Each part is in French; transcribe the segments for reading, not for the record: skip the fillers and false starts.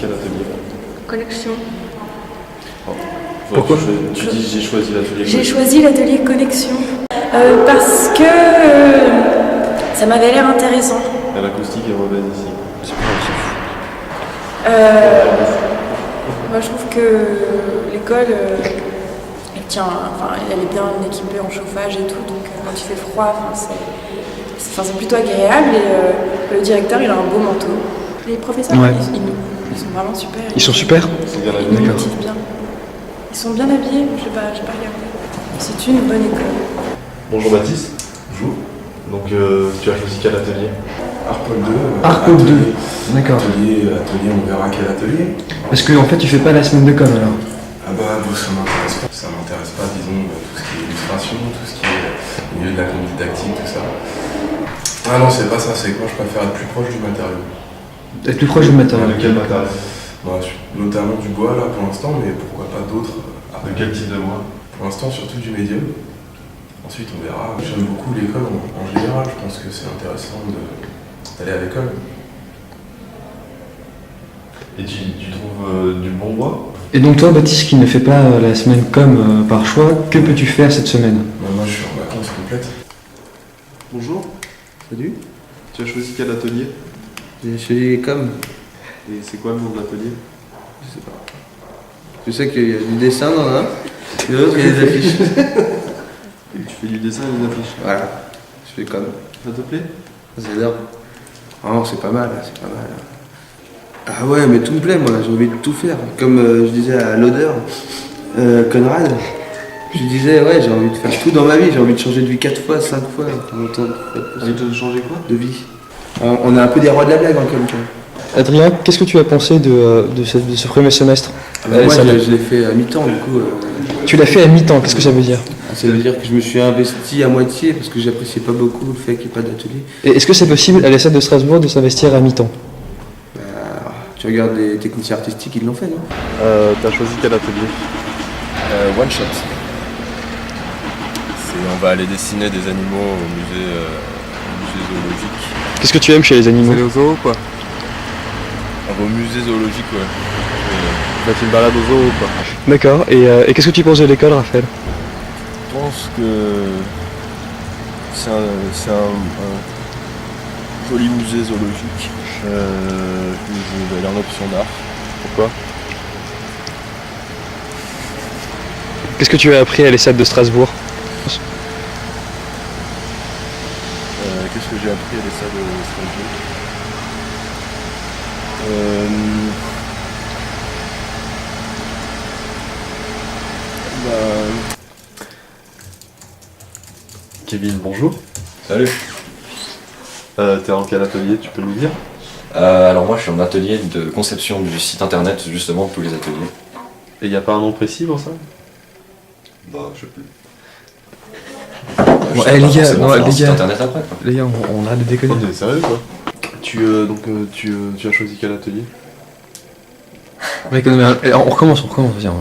quel atelier? Collection. Pourquoi tu dis j'ai choisi l'atelier? J'ai choisi l'atelier collection parce que ça m'avait l'air intéressant. L'acoustique est mauvaise ici. Moi je trouve que l'école, elle est bien équipée en chauffage et tout, donc quand il fait froid, c'est plutôt agréable et le directeur il a un beau manteau. Les professeurs ils sont vraiment super. Ils sont super. C'est bien Ils nous motivent bien. Ils sont bien habillés, j'ai pas regardé. C'est une bonne école. Bonjour Baptiste. Bonjour. Donc tu as choisi quel atelier? Arpol 2. Arpol 2. D'accord. Atelier, on verra quel atelier. Parce que en fait tu fais pas la semaine de com alors. Ah bah ça m'intéresse pas. Ça m'intéresse pas, disons, tout ce qui est illustration, tout ce qui est milieu de la conduite didactique, tout ça. Ah non, c'est pas ça, c'est que moi je préfère être plus proche du matériau. Être plus proche du matériel. De quel matériel? Notamment du bois là pour l'instant, mais pourquoi pas d'autres. De quel type de bois? Pour l'instant surtout du médium. Ensuite on verra. J'aime beaucoup l'école en général, je pense que c'est intéressant d'aller à l'école. Et tu trouves du bon bois? Et donc toi Baptiste qui ne fait pas la semaine com par choix, que peux-tu faire cette semaine? Moi je suis en vacances complètes. Bonjour. Salut, Tu as choisi quel atelier? j'ai choisi com. Et c'est quoi le nom de l'atelier? Je sais pas. Je sais qu'il y a du dessin dans l'un, et l'autre il y a des affiches. Et tu fais du dessin et des affiches. Voilà, je fais com. Ça te plaît? J'adore. Oh, c'est pas mal, c'est pas mal. Ah ouais, mais tout me plaît, moi, j'ai envie de tout faire. Comme je disais à l'odeur, Conrad, je disais, ouais, j'ai envie de faire tout dans ma vie, j'ai envie de changer de vie 4 fois, 5 fois. Envie de changer quoi? De vie. On est un peu des rois de la blague en com. Adrien, qu'est-ce que tu as pensé de ce premier semestre? Moi, je l'ai fait à mi-temps, du coup. Tu l'as fait à mi-temps, qu'est-ce que ça veut dire? Ça veut dire que je me suis investi à moitié parce que j'appréciais pas beaucoup le fait qu'il n'y ait pas d'atelier. Et est-ce que c'est possible à l'ESSEC de Strasbourg de s'investir à mi-temps? Tu regardes les techniciens artistiques, ils l'ont fait, non? T'as choisi quel atelier? One Shot. On va aller dessiner des animaux au musée zoologique. Qu'est-ce que tu aimes chez les animaux? C'est au zoo quoi? Au musée zoologique, ouais. T'as fait une balade au zoo ou quoi? D'accord, et qu'est-ce que tu penses de l'école, Raphaël? Je pense que c'est un joli musée zoologique. Je vais aller en option d'art. Pourquoi? Qu'est-ce que tu as appris à l'ESSEC de Strasbourg? Qu'est-ce que j'ai appris à l'ESSEC de Strasbourg? Kevin, bonjour. Salut. T'es en quel atelier, tu peux nous dire? Alors moi je suis en atelier de conception du site internet justement de tous les ateliers. Et y a pas un nom précis pour ça? Bah je peux. Bon, les gars, Un site internet après quoi. Les gars, on arrête de déconner. Oh, t'es sérieux quoi? Tu as choisi quel atelier? Mec, on recommence, viens.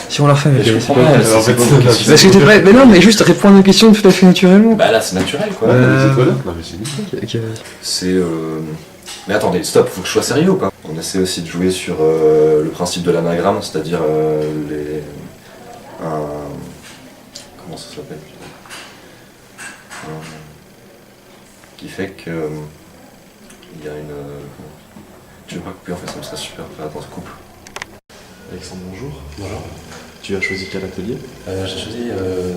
Si on la refait, mec, Je c'est comprends pas pas, grave. c'est quoi Parce que t'es prêt? Mais non, mais juste répondre à une question tout à fait naturellement. Bah là c'est naturel quoi. Les étoiles? Non mais c'est nickel. Ok, vas-y. C'est Mais attendez, stop, faut que je sois sérieux ou pas? On essaie aussi de jouer sur le principe de l'anagramme, c'est-à-dire comment ça s'appelle? Qui fait que il y a une... Tu veux pas couper en fait, ça me serait super. Attends, je coupe. Alexandre, bonjour. Bonjour. Tu as choisi quel atelier? J'ai choisi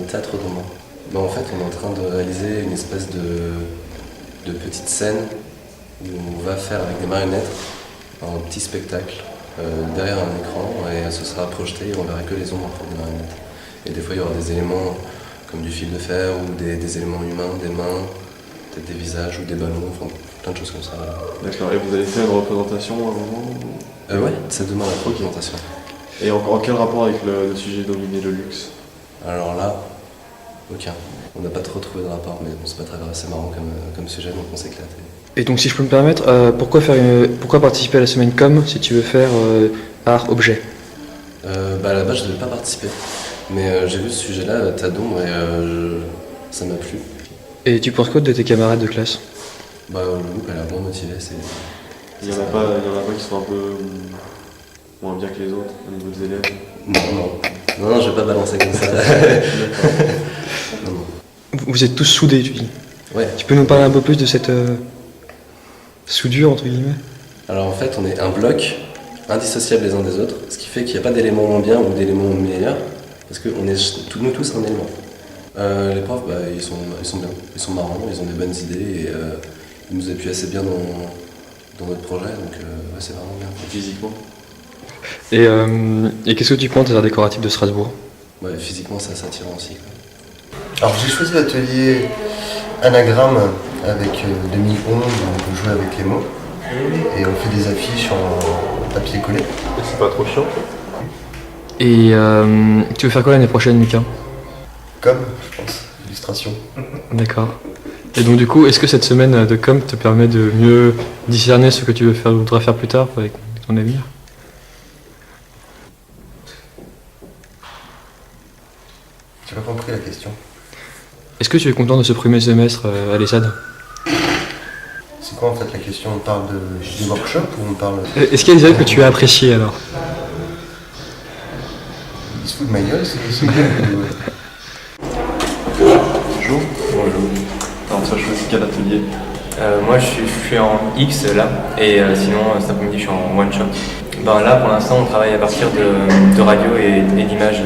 théâtre roman. Bah, en fait, on est en train de réaliser une espèce de petite scène où on va faire avec des marionnettes un petit spectacle derrière un écran et ce sera projeté et on verra que les ombres en fait, des marionnettes. Et des fois, il y aura des éléments comme du fil de fer ou des éléments humains, des mains, peut-être des visages ou des ballons, enfin plein de choses comme ça. D'accord, et vous avez fait une représentation à un moment? Ouais, ça demande la représentation. Et en quel rapport avec le sujet dominé, le luxe? Alors là, aucun. On n'a pas trop trouvé de rapport, mais bon, c'est pas très grave, c'est marrant comme sujet, donc on s'éclate. Et donc si je peux me permettre, pourquoi participer à la semaine com si tu veux faire art objet? À la base je devais pas participer, mais j'ai vu ce sujet-là, tas d'ombre, et ça m'a plu. Et tu penses quoi de tes camarades de classe? Le groupe a l'air bien motivé, Il y en a pas qui sont un peu moins bien que les autres au niveau des élèves. Non, je vais pas balancer comme ça. Non. Vous êtes tous soudés, tu dis. Ouais. Tu peux nous parler un peu plus de cette soudure, entre guillemets? Alors en fait, on est un bloc indissociable les uns des autres, ce qui fait qu'il n'y a pas d'éléments moins bien ou d'éléments meilleurs, parce que nous tous un élément. Les profs, ils sont bien, ils sont marrants, ils ont des bonnes idées et ils nous appuient assez bien dans notre projet, donc c'est vraiment bien. Physiquement. Et qu'est-ce que tu penses des arts décoratifs de Strasbourg? Ouais, physiquement, c'est assez attirant aussi. Alors j'ai choisi l'atelier anagramme avec demi-onde, on peut jouer avec les mots. Et on fait des affiches en papier collé. Et c'est pas trop chiant? Et tu veux faire quoi l'année prochaine, Mika? Comme, je pense, illustration. D'accord. Et donc du coup, est-ce que cette semaine de com te permet de mieux discerner ce que tu voudras faire plus tard avec ton avenir? J'ai pas compris la question. Est-ce que tu es content de ce premier semestre à l'ESSAD? C'est quoi en fait la question? On parle des workshops ou on parle... Est-ce qu'il y a des élèves que tu as appréciés alors? Ils se foutent de ma gueule, c'est bien. Bonjour. Bonjour. Alors tu as choisi quel atelier? Moi je suis en X là, et sinon cet après-midi je suis en one shot. Là pour l'instant on travaille à partir de radio et d'images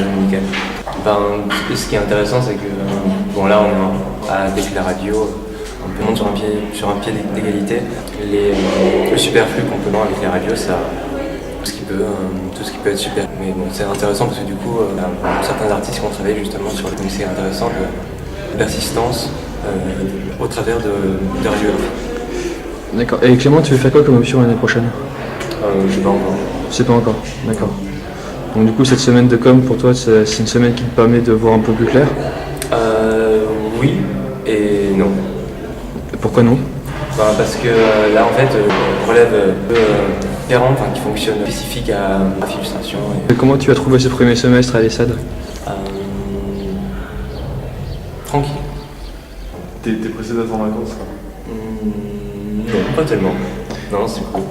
musicales. Ce qui est intéressant c'est que là on est avec la radio, on monte sur un pied d'égalité. Le superflu qu'on peut voir avec les radios, ça tout ce qui peut être super. Mais bon, c'est intéressant parce que du coup certains artistes qui ont travaillé justement sur donc c'est intéressant de persistance au travers de radiographie. D'accord. Et Clément, tu veux faire quoi comme option l'année prochaine? Je sais pas encore. Je sais pas encore, d'accord. Donc du coup, cette semaine de com, pour toi, c'est une semaine qui te permet de voir un peu plus clair? Oui et non. Et pourquoi non? Parce que là, en fait, on relève différent, qui fonctionne spécifique à l'illustration. Et comment tu as trouvé ce premier semestre à l'ESSAD? Tranquille. T'es pressé d'être en vacances là? Non, pas tellement. Non, c'est cool.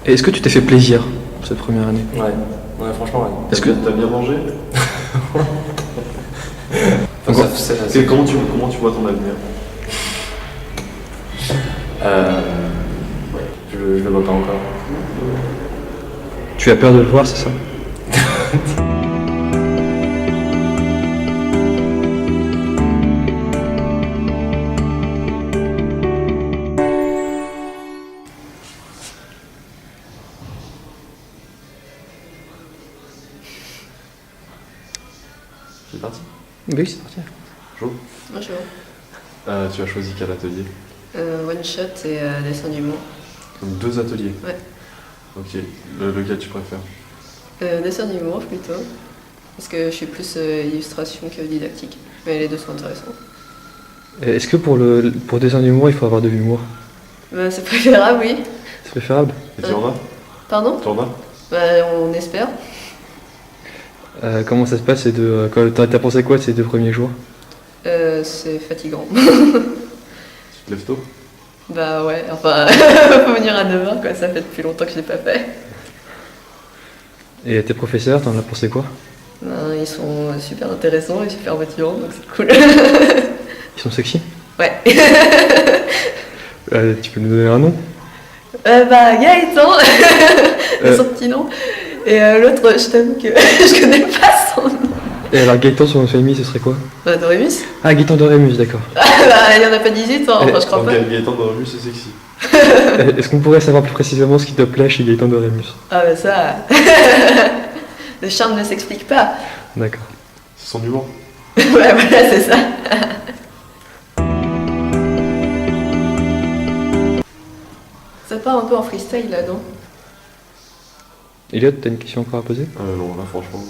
Et est-ce que tu t'es fait plaisir cette première année? Ouais, franchement, ouais. Est-ce que t'as bien mangé? Comment tu vois ton avenir? Je le vois pas encore. tu as peur de le voir, c'est ça? C'est parti? Oui, c'est parti. Bonjour. Bonjour. Tu as choisi quel atelier? One shot et dessin d'humour. Donc 2 ateliers? Ouais. Ok. Lequel tu préfères? Dessin d'humour plutôt. Parce que je suis plus illustration que didactique. Mais les deux sont intéressants. Est-ce que pour dessin d'humour, il faut avoir de l'humour? C'est préférable, oui. C'est préférable? Et tu en as? Pardon? Tu en as? On espère. Comment ça se passe t'as pensé quoi de ces 2 premiers jours? C'est fatigant. Tu te lèves tôt? Bah ouais, enfin, faut venir à 9h quoi, ça fait depuis longtemps que je l'ai pas fait. Et tes professeurs, t'en as pensé quoi? Ils sont super intéressants et super motivants, donc c'est cool. Ils sont sexy? Ouais. Tu peux nous donner un nom? Gaëtan, son petit nom. Et l'autre, je t'avoue que je connais pas son nom. Et alors Gaëtan, son nom de famille, ce serait quoi? Dorémus. Ah, Gaëtan Dorémus, d'accord. Il y en a pas 18 ans, enfin je crois pas. Gaëtan Dorémus, c'est sexy. Est-ce qu'on pourrait savoir plus précisément ce qui te plaît chez Gaëtan Dorémus? Ah bah ça... Le charme ne s'explique pas. D'accord. C'est son humour. Ouais, voilà, c'est ça. Ça part un peu en freestyle là, non? Elliot, t'as une question encore à poser? Non, là franchement...